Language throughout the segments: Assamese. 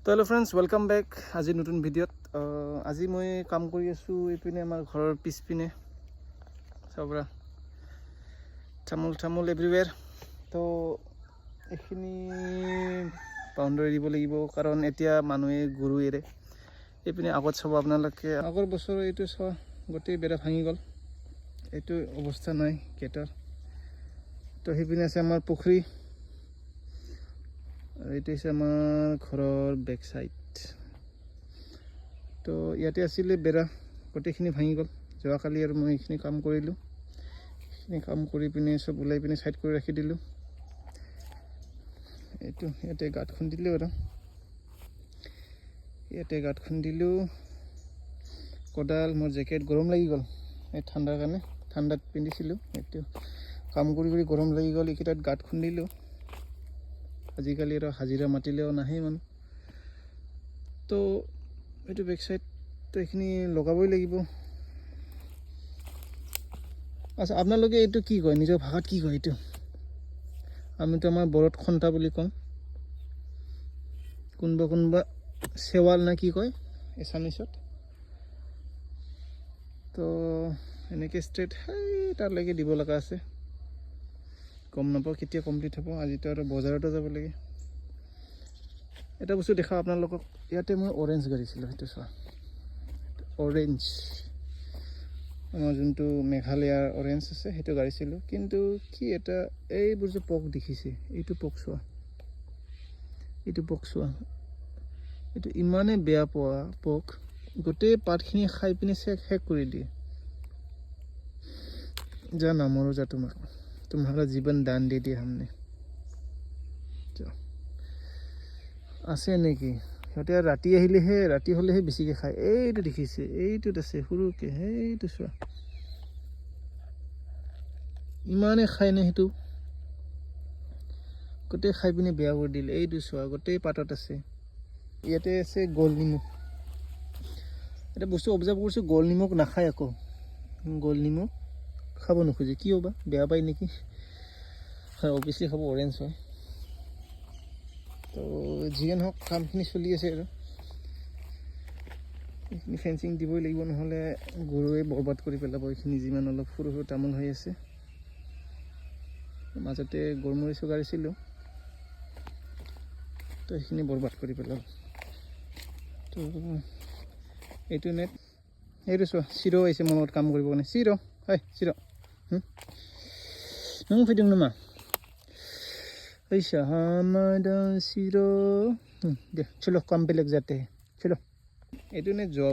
তো হেল্ল' ফ্ৰেণ্ডছ, ৱেলকাম বেক আজি নতুন ভিডিঅ'ত। আজি মই কাম কৰি আছোঁ এইপিনে আমাৰ ঘৰৰ পিছপিনে চাবৰা তামোল এভৰিৱেৰ। তো এইখিনি বাউণ্ডাৰী দিব লাগিব, কাৰণ এতিয়া মানুহে গৰু এৰে। এইপিনে আগত চাব আপোনালোকে, আগৰ বছৰ এইটো চোৱা গোটেই বেৰা ভাঙি গ'ল, এইটো অৱস্থা নাই গেটৰ। তো সেইপিনে আছে আমাৰ পুখুৰী, আৰু এইটো হৈছে আমাৰ ঘৰৰ বেক চাইড। তো ইয়াতে আছিলে বেৰা, গোটেইখিনি ভাঙি গ'ল যোৱাকালি, আৰু মই এইখিনি কাম কৰিলোঁ। এইখিনি কাম কৰি পিনে চব ওলাই পিনে চাইড কৰি ৰাখি দিলোঁ। এইটো ইয়াতে গাঁত খুন্দিলোঁ, আৰু ইয়াতে গাঁত খুন্দিলোঁ। কোদাল, মোৰ জেকেট গৰম লাগি গ'ল এই ঠাণ্ডাৰ কাৰণে, ঠাণ্ডাত পিন্ধিছিলোঁ। এইটো কাম কৰি গৰম লাগি গ'ল, এইকেইটাত গাঁত খুন্দিলোঁ। আজিকালি আৰু হাজিৰা মাতিলেও নাহে মানুহ। তো এইটো বেক চাইড, তো এইখিনি লগাবই লাগিব। আচ্ছা, আপোনালোকে এইটো কি কয়, নিজৰ ভাষাত কি কয় এইটো? আমিতো আমাৰ বড়োত খন্তা বুলি কওঁ, কোনোবা চেৱাল নে কি কয় এছামিছত। তো এনেকৈ ষ্ট্ৰেইট তালৈকে দিব লগা আছে। গম নাপাওঁ কেতিয়া কমপ্লিট হ'ব। আজিতো আৰু বজাৰতো যাব লাগে। এটা বস্তু দেখাওঁ আপোনালোকক, ইয়াতে মই অৰেঞ্জ গাড়িছিলোঁ, সেইটো চোৱা, অৰেঞ্জ আমাৰ যোনটো মেঘালয়াৰ অৰেঞ্জ আছে সেইটো গাড়িছিলোঁ। কিন্তু কি এটা, এইবোৰ যে পক দেখিছে, এইটো পক চোৱা, এইটো ইমানেই বেয়া পোৱা পক, গোটেই পাতখিনি খাই পিনে শেষ কৰি দিয়ে। যা নামৰো যা, तुम्हारा जीवन दान दे दिया हमने। আছে নেকি সিহঁতে? ৰাতি আহিলেহে, ৰাতি হ'লেহে বেছিকৈ খায়। এইটো দেখিছে, এইটোত আছে সৰুকৈ, সেইটো চোৱা, ইমানেই খায়নে সেইটো, গোটেই খাই পিনে বেয়া কৰি দিলে। এইটো চোৱা, গোটেই পাতত আছে। ইয়াতে আছে গোল নিমখ। এটা বস্তু অবজাৰ্ভ কৰিছোঁ, গোল নিমখ নাখায় আকৌ। গোল নিমখ খাব নোখোজে, কিয় বা, বেয়া পায় নেকি? আৰু অভিয়াছলি খাব, অৰেঞ্জ হয়। তো যিয়ে নহওক, কামখিনি চলি আছে, আৰু এইখিনি ফেঞ্চিং দিবই লাগিব, নহ'লে গৰুৱে বৰবাদ কৰি পেলাব এইখিনি। যিমান অলপ সৰু তামোল হৈ আছে, মাজতে গৰমৰিচো গাড়িছিলোঁ, তো সেইখিনি বৰবাদ কৰি পেলাব। তো এইটো নেট, এইটো চোৱা, চিৰ আহিছে মোৰ লগত কাম কৰিব কাৰণে। চিৰ হয়, চিৰ ফিটিং নামা ऐसा हमारा सिरो दे, चलो काम पे लग जाते हैं, चलो। এইটো নে যোৱা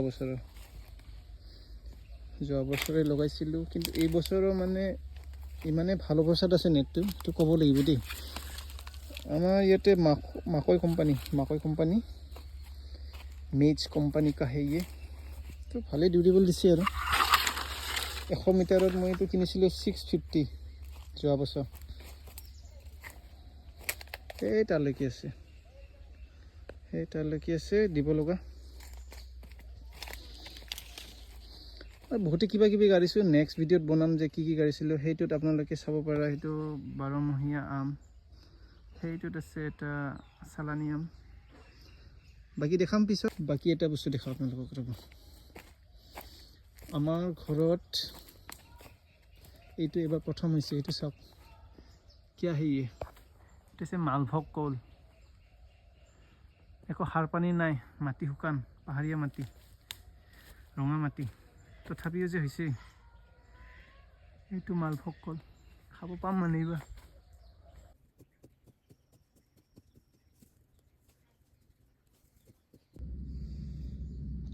বছৰে লগাইছিলোঁ, কিন্তু এই বছৰৰ মানে ইমানে ভাল অৱস্থাত আছে নেটটো, সেইটো ক'ব লাগিব দেই। আমাৰ ইয়াতে মাকৈ কোম্পানী মেজ কোম্পানী কা হে ইয়ে। তো ভালেই ডিউৰেবল দিছে। আৰু 100 মিটাৰত মই এইটো কিনিছিলোঁ 650 যোৱা বছৰ। সেই তালৈকে আছে দিব লগা। আৰু বহুতে কিবা কিবি গাড়িছোঁ, নেক্সট ভিডিঅ'ত বনাম যে কি গাড়িছিলোঁ। সেইটোত আপোনালোকে চাব পাৰা, সেইটো 12মহীয়া আম, সেইটোত আছে এটা চালানী আম। বাকী দেখাম পিছত। বাকী এটা বস্তু দেখাওঁ আপোনালোকক ৰ'ব। আমাৰ ঘৰত এইটো এবাৰ প্ৰথম হৈছে, এইটো চাওক, কিয়া হে ইয়ে, এইটো হৈছে মালভোগ কল। একো সাৰ পানী নাই, মাটি শুকান, পাহাৰীয়া মাটি, ৰঙা মাটি, তথাপিও যে হৈছে। এইটো মালভোগ কল খাব পাম মানে এইবাৰ।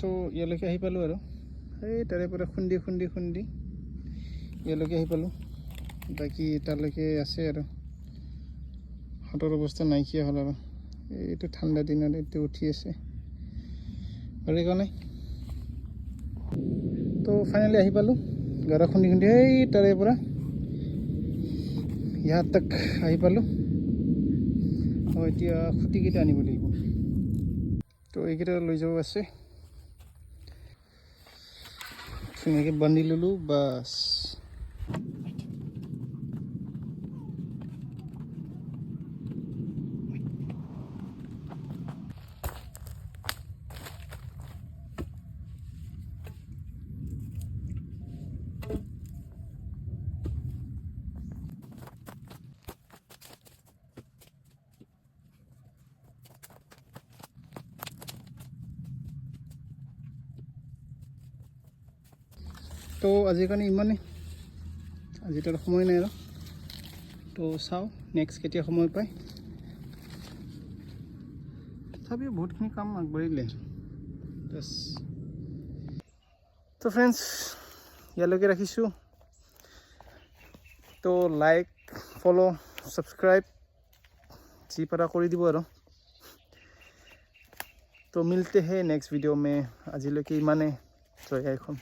তো ইয়ালৈকে আহি পালোঁ, আৰু সেই তাৰে পৰা খুন্দি ইয়ালৈকে আহি পালোঁ। বাকী তালৈকে আছে, আৰু হাতৰ অৱস্থা নাইকিয়া হ'ল। আৰু এইটো ঠাণ্ডা দিনত এইটো উঠি আছে, আৰু সেইকাৰণে তো ফাইনেলি আহি পালোঁ। গাৰা খুন্দি সেই তাৰে পৰা ইয়াত তাক আহি পালোঁ। এতিয়া খুঁটিকেইটা আনিব লাগিব, তো এইকেইটা লৈ যাব আছে। ধুনীয়াকৈ বান্ধি ল'লোঁ, বাছ। তো আজিৰ কাৰণে ইমানেই, আজিতো আৰু সময় নাই আৰু। তো চাওঁ নেক্সট কেতিয়া সময় পায়। তথাপিও বহুতখিনি কাম আগবাঢ়িলে বাছ। তো ফ্ৰেণ্ডছ ইয়ালৈকে ৰাখিছোঁ। তো লাইক, ফ'ল', ছাবস্ক্ৰাইব जी पारा कर दी और तो मिलते हैं नेक्स्ट वीडियो में। आजिलैके इमाने जय आइखन।